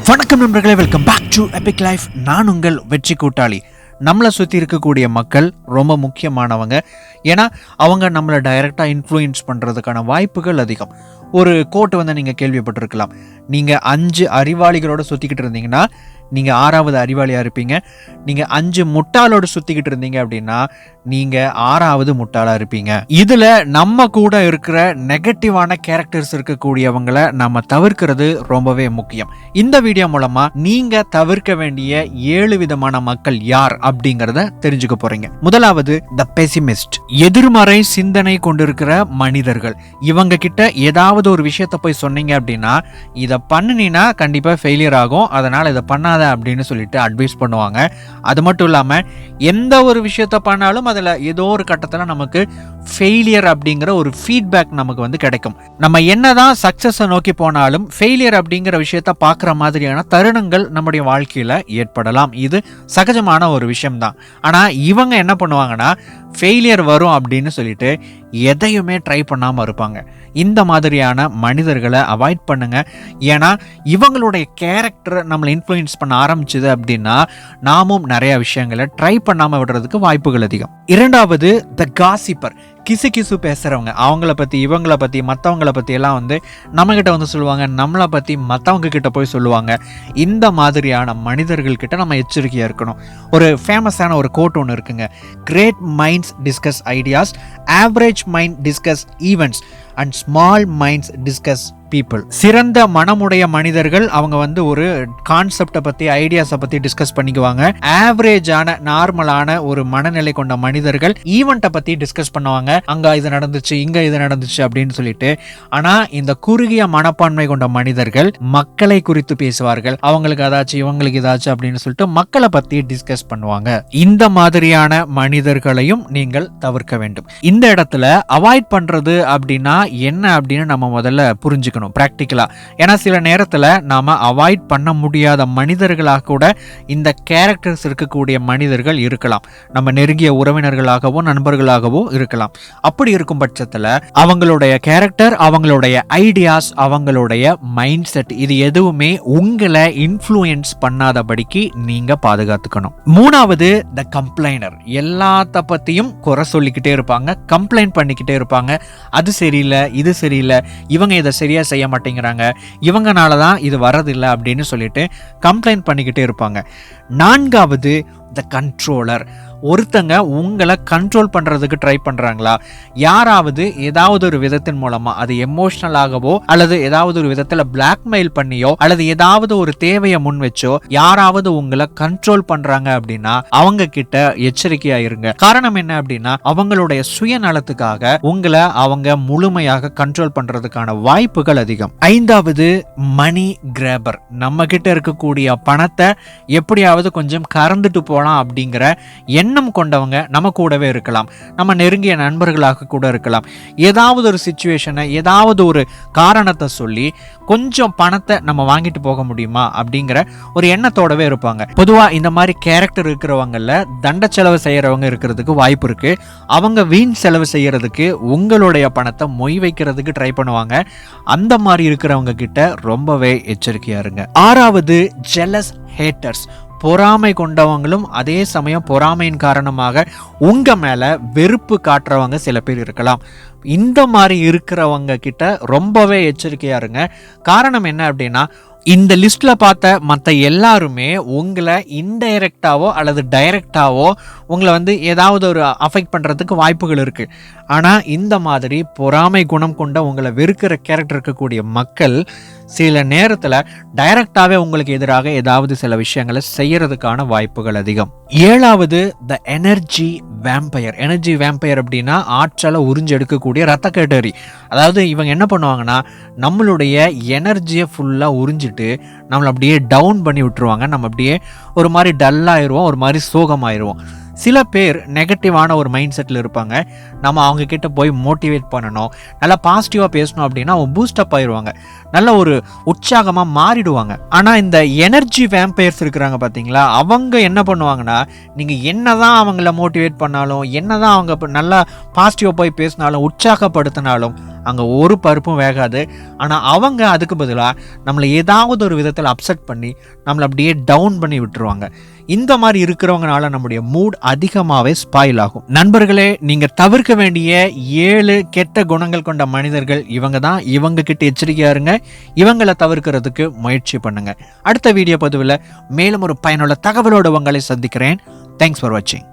வணக்கம் நண்பர்களே, welcome back to epic life. நான் உங்கள் வெற்றி கூட்டாளி. நம்மளை சுற்றி இருக்கக்கூடிய மக்கள் ரொம்ப முக்கியமானவங்க. ஏன்னா அவங்க நம்மளை டைரெக்டாக இன்ஃப்ளூயன்ஸ் பண்ணுறதுக்கான வாய்ப்புகள் அதிகம். ஒரு கோட்டு நீங்கள் கேள்விப்பட்டிருக்கலாம். நீங்கள் 5 அறிவாளிகளோடு சுற்றிக்கிட்டு இருந்தீங்கன்னா நீங்கள் 6வது அறிவாளியாக இருப்பீங்க. நீங்கள் 5 முட்டாளோடு சுற்றிக்கிட்டு இருந்தீங்க அப்படின்னா நீங்கள் 6வது முட்டாளாக இருப்பீங்க. இதில் நம்ம கூட இருக்கிற நெகட்டிவான கேரக்டர்ஸ் இருக்கக்கூடியவங்களை நம்ம தவிர்க்கிறது ரொம்பவே முக்கியம். இந்த வீடியோ மூலமாக நீங்கள் தவிர்க்க வேண்டிய 7 விதமான மக்கள் யார் அப்படிங்கிறத தெரிஞ்சுக்க போறீங்க. முதலாவது த பெசிமிஸ்ட், எதிர்மறை சிந்தனை கொண்டிருக்கிற மனிதர்கள். இவங்க கிட்ட ஏதாவது ஒரு விஷயத்தை போய் சொன்னீங்க அப்படின்னா இதை பண்ணினா கண்டிப்பா ஃபெயிலியர் ஆகும், அதனால இதை பண்ணாத அப்படின்னு சொல்லிட்டு அட்வைஸ் பண்ணுவாங்க. அது மட்டும் இல்லாம எந்த ஒரு விஷயத்த பண்ணாலும் அதுல ஏதோ ஒரு கட்டத்துல நமக்கு ஃபெயிலியர் அப்படிங்கிற ஒரு ஃபீட்பேக் நமக்கு கிடைக்கும். நம்ம என்னதான் சக்சஸை நோக்கி போனாலும் ஃபெயிலியர் அப்படிங்கிற விஷயத்த பார்க்குற மாதிரியான தருணங்கள் நம்முடைய வாழ்க்கையில ஏற்படலாம். இது சகஜமான ஒரு விஷயம்தான். ஆனா இவங்க என்ன பண்ணுவாங்கன்னா ஃபெயிலியர் வரும் அப்படின்னு சொல்லிட்டு எதையுமே ட்ரை பண்ணாமல் இருப்பாங்க. இந்த மாதிரியான மனிதர்களை அவாய்ட் பண்ணுங்க. ஏன்னா இவங்களுடைய கேரக்டர் நம்மளை இன்ஃப்ளூயன்ஸ் பண்ண ஆரம்பிச்சுது அப்படின்னா நாமும் நிறைய விஷயங்களை ட்ரை பண்ணாமல் விடுறதுக்கு வாய்ப்புகள் அதிகம். இரண்டாவது த காசிப்பர், கிசு கிசு பேசுகிறவங்க. அவங்கள பற்றி இவங்களை பற்றி மற்றவங்கள பற்றி எல்லாம் நம்மக்கிட்ட சொல்லுவாங்க, நம்மளை பற்றி மற்றவங்க கிட்ட போய் சொல்லுவாங்க. இந்த மாதிரியான மனிதர்கள்கிட்ட நம்ம எச்சரிக்கையாக இருக்கணும். ஒரு ஃபேமஸான ஒரு கோட் ஒன்று இருக்குங்க, great minds discuss ideas, average mind discuss events and small minds discuss people. சிறந்த மனமுடைய மனிதர்கள் அவங்க ஒரு கான்செப்டை பற்றி ஐடியாஸை பற்றி டிஸ்கஸ் பண்ணிக்குவாங்க. ஆவரேஜான நார்மலான ஒரு மனநிலை கொண்ட மனிதர்கள் ஈவெண்ட்டை பற்றி டிஸ்கஸ் பண்ணுவாங்க. அங்கே இது நடந்துச்சு, இங்கே இது நடந்துச்சு அப்படின்னு சொல்லிட்டு. ஆனால் இந்த குறுகிய மனப்பான்மை கொண்ட மனிதர்கள் மக்களை குறித்து பேசுவார்கள். அவங்களுக்கு ஏதாச்சும் இவங்களுக்கு ஏதாச்சும் அப்படின்னு சொல்லிட்டு மக்களை பற்றி டிஸ்கஸ் பண்ணுவாங்க. இந்த மாதிரியான மனிதர்களையும் நீங்கள் தவிர்க்க வேண்டும். இந்த இடத்துல அவாய்ட் பண்றது அப்படின்னா என்ன அப்படின்னு நம்ம முதல்ல புரிஞ்சுக்கணும் பிராக்டிக்கலா. ஏன்னா சில நேரத்தில் நாம அவாய்ட் பண்ண முடியாத மனிதர்களாக கூட இந்த கேரக்டர்ஸ் இருக்கக்கூடிய மனிதர்கள் இருக்கலாம். நம்ம நெருங்கிய உறவினர்களாகவோ நண்பர்களாகவோ இருக்கலாம். அப்படி இருக்கும் பட்சத்தில் அவங்களுடைய கேரக்டர், அவங்களுடைய ஐடியாஸ், அவங்களுடைய மைண்ட் செட் இது எதுவுமே உங்களை இன்ஃப்ளூயன்ஸ் பண்ணாதபடிக்கு நீங்க பாதுகாத்துக்கணும். மூணாவது த கம்ப்ளைனர், எல்லாத்த பத்தியும் குறை சொல்லிக்கிட்டே இருப்பாங்க, கம்ப்ளைண்ட் பண்ணிக்கிட்டே இருப்பாங்க. அது சரியில்லை, இது சரியில்லை, இவங்க இதை சரியா செய்ய மாட்டேங்கிறாங்க, இவங்கனாலதான் இது வரதில்லை அப்படின்னு சொல்லிட்டு கம்ப்ளைண்ட் பண்ணிக்கிட்டே இருப்பாங்க. நான்காவது த கண்ட்ரோலர், ஒருத்தங்க உங்களை கண்ட்ரோல் பண்றதுக்கு ட்ரை பண்றாங்களா, யாராவது ஏதாவது ஒரு விதத்தின் மூலமா அது எமோஷனலாகவோ அல்லது ஏதாவது ஒரு விதத்துல பிளாக்மெயில் பண்ணியோ அல்லது ஏதாவது ஒரு தேவையை முன் வச்சோ யாராவது உங்களை கண்ட்ரோல் பண்றாங்க அப்படின்னா அவங்க கிட்ட எச்சரிக்கையா இருங்க. காரணம் என்ன அப்படின்னா அவங்களுடைய சுயநலத்துக்காக உங்களை அவங்க முழுமையாக கண்ட்ரோல் பண்றதுக்கான வாய்ப்புகள் அதிகம். ஐந்தாவது மணி கிராபர், நம்ம கிட்ட இருக்கக்கூடிய பணத்தை எப்படியாவது கொஞ்சம் கறந்துட்டு போலாம் அப்படிங்கிற எண்ணம் கொண்டவங்க நம்ம கூடவே இருக்கலாம். நம்ம நெருங்கிய நண்பர்களாக கூட இருக்கலாம். ஏதாவது ஒரு சிச்சுவேஷனை ஏதாவது ஒரு காரணத்தை சொல்லி கொஞ்சம் பணத்தை நம்ம வாங்கிட்டு போக முடியுமா அப்படிங்கிற ஒரு எண்ணத்தோடவே இருப்பாங்க. பொதுவாக இந்த மாதிரி கேரக்டர் இருக்கிறவங்கள தண்ட செலவு செய்யறவங்க இருக்கிறதுக்கு வாய்ப்பு இருக்கு. அவங்க வீண் செலவு செய்யறதுக்கு உங்களுடைய பணத்தை மொய் வைக்கிறதுக்கு ட்ரை பண்ணுவாங்க. அந்த மாதிரி இருக்கிறவங்க கிட்ட ரொம்பவே எச்சரிக்கையா இருங்க. ஆறாவது ஜெலஸ் ஹேட்டர்ஸ், பொறாமை கொண்டவங்களும் அதே சமயம் பொறாமையின் காரணமாக உங்க மேல வெறுப்பு காட்டுறவங்க சில பேர் இருக்கலாம். இந்த மாதிரி இருக்கிறவங்க கிட்ட ரொம்பவே எச்சரிக்கையா இருங்க. காரணம் என்ன அப்படின்னா இந்த லிஸ்ட்ல பார்த்த மற்ற எல்லாருமே உங்களை இன்டைரக்டாவோ அல்லது டைரக்டாவோ உங்களை ஏதாவது ஒரு அஃபெக்ட் பண்றதுக்கு வாய்ப்புகள் இருக்கு. ஆனா இந்த மாதிரி பொறாமை குணம் கொண்ட உங்களை வெறுக்கிற கேரக்டர் இருக்கக்கூடிய மக்கள் சில நேரத்துல டைரக்டாவே உங்களுக்கு எதிராக ஏதாவது சில விஷயங்களை செய்யறதுக்கான வாய்ப்புகள் அதிகம். ஏழாவது the energy vampire. Energy vampire அப்படின்னா ஆற்றலை உறிஞ்சு எடுக்கக்கூடிய ரத்த கேட்டரி. அதாவது இவங்க என்ன பண்ணுவாங்கன்னா நம்மளுடைய எனர்ஜியை ஃபுல்லா உறிஞ்சிட்டு நம்மளை அப்படியே டவுன் பண்ணி விட்டுருவாங்க. நம்ம அப்படியே ஒரு மாதிரி டல்லாயிருவோம், ஒரு மாதிரி சோகமாயிருவோம். சில பேர் நெகட்டிவான ஒரு மைண்ட் செட்டில் இருப்பாங்க. நம்ம அவங்க கிட்ட போய் மோட்டிவேட் பண்ணணும், நல்லா பாசிட்டிவாக பேசணும் அப்படின்னா அவங்க பூஸ்டப் ஆயிடுவாங்க, நல்ல ஒரு உற்சாகமாக மாறிடுவாங்க. ஆனால் இந்த எனர்ஜி வேம்பயர்ஸ் இருக்கிறாங்க பார்த்தீங்களா, அவங்க என்ன பண்ணுவாங்கன்னா, நீங்கள் என்ன தான் அவங்கள மோட்டிவேட் பண்ணாலும், என்ன தான் அவங்க நல்லா பாசிட்டிவாக போய் பேசினாலும், உற்சாகப்படுத்தினாலும் அங்கே ஒரு பருப்பும் வேகாது. ஆனால் அவங்க அதுக்கு பதிலாக நம்மளை ஏதாவது ஒரு விதத்தில் அப்செட் பண்ணி நம்மளை அப்படியே டவுன் பண்ணி விட்டுருவாங்க. இந்த மாதிரி இருக்கிறவங்கனால நம்முடைய மூட் அதிகமாகவே ஸ்பாயில் ஆகும். நண்பர்களே, நீங்கள் தவிர்க்க வேண்டிய 7 கெட்ட குணங்கள் கொண்ட மனிதர்கள் இவங்க தான். இவங்க கிட்ட எச்சரிக்கையா இருங்க, இவங்களை தவிர்க்கிறதுக்கு முயற்சி பண்ணுங்க. அடுத்த வீடியோ பதிவில் மேலும் ஒரு பயனுள்ள தகவலோடு உங்களை சந்திக்கிறேன். தேங்க்ஸ் ஃபார் வாட்சிங்.